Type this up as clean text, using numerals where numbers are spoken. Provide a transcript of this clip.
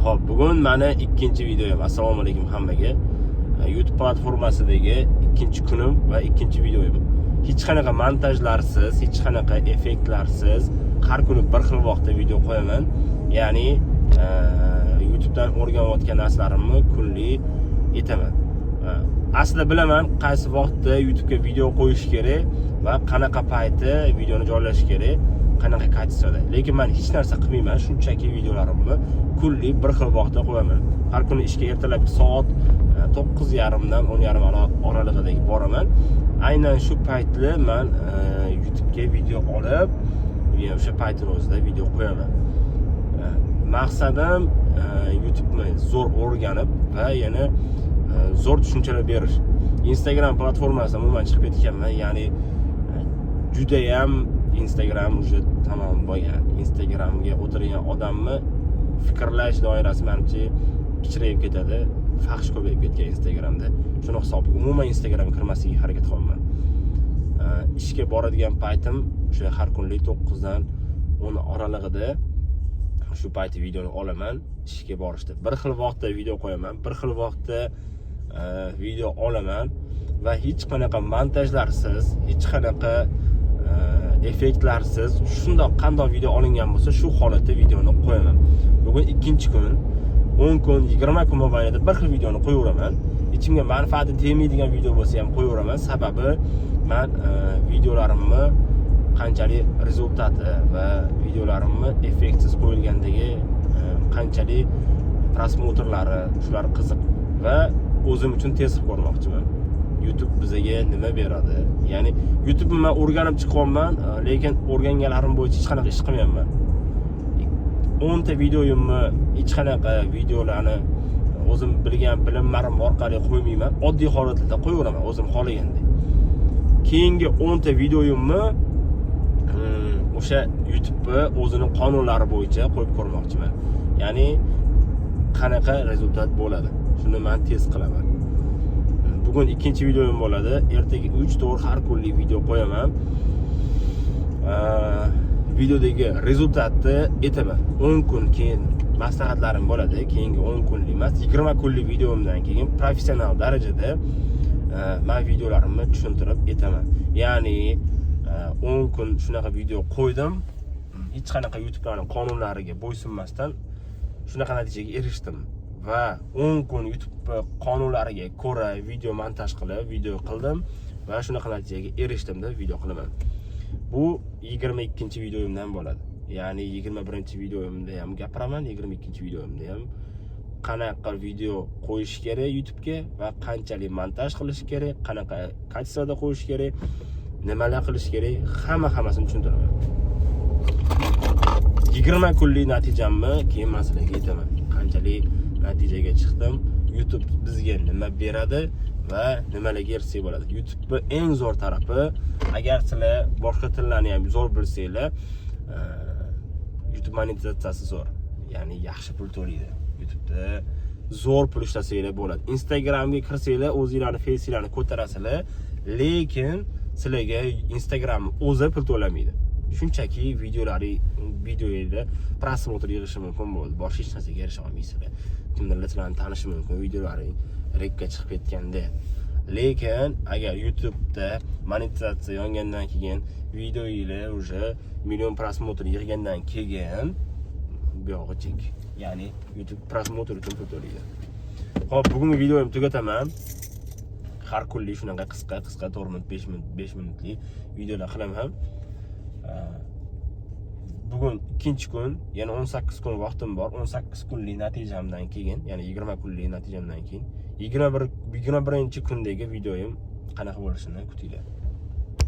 Xo'p, bugun mana ikkinchi videoyim. Assalomu alaykum hammaga. YouTube platformasidagi ikkinchi kunim va ikkinchi videoyim. Hech qanaqa montajlarsiz, hech qanaqa effektlarsiz har kuni bir xil vaqtda video qo'yaman. Ya'ni YouTube dan o'rganayotgan narsalarimni kunlik etaman. Aslida bilaman qaysi vaqtda YouTube ga video qo'yish kerak va qanaqa payti videoni joylash kerak, qanaqa kачествоda. Lekin men hech narsa qilmayman, shunchaki videolarimni kunlik bir xil vaqtda qo'yaman. Har kuni ishga ertalabki soat 9:30 dan 10:30 oralig'ida boraman. Aynan shu paytda men YouTube ga video olib, o'sha paytning o'zida video qo'yaman. Maqsadim YouTube ni zo'r o'rganib va yana zo'r tushunchalar berish. Instagram platformasidan umuman chiqib ketganman, ya'ni juda ham Instagram уже tamom bo'lgan. Instagramga o'tirgan odamni fikrlash doirasi menimcha kichrayib ketadi. Fahsh ko'payib ketgan Instagramda. Shuni hisobiga umuman Instagramga kirmaslikka harakat qilaman. Ishga boradigan paytim o'sha har kunlik 9 dan 10 oralig'ida shu paytda videoni olaman. Ishga borishda bir xil vaqtda video qo'yaman, bir xil vaqtda video olaman va hech qanaqa montajlarsiz, hech qanaqa effektlarsiz shundoq qandoq video olingan bo'lsa shu holatda videoni qo'yaman. Bugun ikkinchi kun, 10 kun, 20 kun mobaynida bir xil videoni qo'yaveraman. Ichimga manfaati tegmaydigan video bo'lsa ham qo'yaveraman. Sababi men videolarimni qanchalik rezultati va videolarimni effektsiz qo'yilgandagi qanchalik prosmotrlari, shular qiziq va o'zim uchun test qilib ko'rmoqchiman. YouTube bizga nima beradi? Ya'ni YouTube men o'rganib chiqyapman, lekin o'rganganlarim bo'yicha hech qanaqa ish qilmayapman. 10 ta videoyimni hech qanaqa videolarni o'zim bilgan bilimlarim orqali qo'ymayman. Oddiy holatlarda qo'yaveraman o'zim xohlagandek. Keyingi 10 ta videoyimni o'sha YouTube o'zining qonunlari bo'yicha qo'yib ko'rmoqchiman. Ya'ni qanaqa rezultat bo'ladi? Shuni men test qilaman. Bugun ikkinchi videoyim bo'ladi. Ertaga 3-4 har kunlik video qo'yaman. Videodagi rezultatni aytaman. 10 kun keyin maslahatlarim bo'ladi. Keyingi 10 kunlik emas, 20 kunlik videomdan keyin professional darajada men videolarimni tushuntirib aytaman. Ya'ni 10 kun shunaqa video qo'ydim. Hech qanaqa YouTube'ning qonunlariga bo'ysunmasdan shunaqa natijaga erishdim. Va 10 kun YouTube qonunlariga ko'ra video montaj qilib, video qildim va shunaqa natijaga erishdim deb video qilaman. Bu 22-videoyimdan bo'ladi. Ya'ni 21-videoyimda ham gapiraman, 22-videoyimda ham qanaqa video qo'yish kerak YouTube'ga va qanchalik montaj qilish kerak, qanaqa kачествоda qo'yish kerak, nimalar qilish kerak, hammasini tushuntiraman. 20 kunlik natijamni keyin men sizlarga aytaman. Qanchalik natijaga chiqdim, YouTube bizga nima beradi va nimalarga erishsak bo'ladi. YouTube eng zo'r tarafi, agar sizlar boshqa tillarni ham zo'r bilsanglar, YouTube monetizatsiyasi zo'r. Ya'ni yaxshi pul to'laydi. YouTube'da zo'r pul ishlasanglar bo'ladi. Instagramga kirsanglar, o'zingizlarning face'larni ko'tarasizlar, lekin sizlarga Instagram o'zi pul to'lamaydi. Shunchaki videolarda prosmotr yig'ishi mumkin bo'ldi. Boshqa hech narsaga erisha olmaysizlar. Kimlarlar bilan tanishish mumkin, videolaring rekka chiqib ketganda. Lekin agar YouTube'da monetizatsiya yongandan keyin videolar уже million prosmotr yig'gandan keyin bu yog'i chek. Ya'ni YouTube prosmotr uchun pul to'laydi. Xo'p, bugungi videoyimni tugataman. Har kunlik shunaqa qisqa 4 minut, 5 minutlik videolar qilaman. Bugun ikkinchi kun, yana 18 kun vaqtim bor. 18 kunlik natijamdan keyin, ya'ni 20 kunlik natijamdan keyin 21-kundagi videoyim qanaqa bo'lishini kutinglar.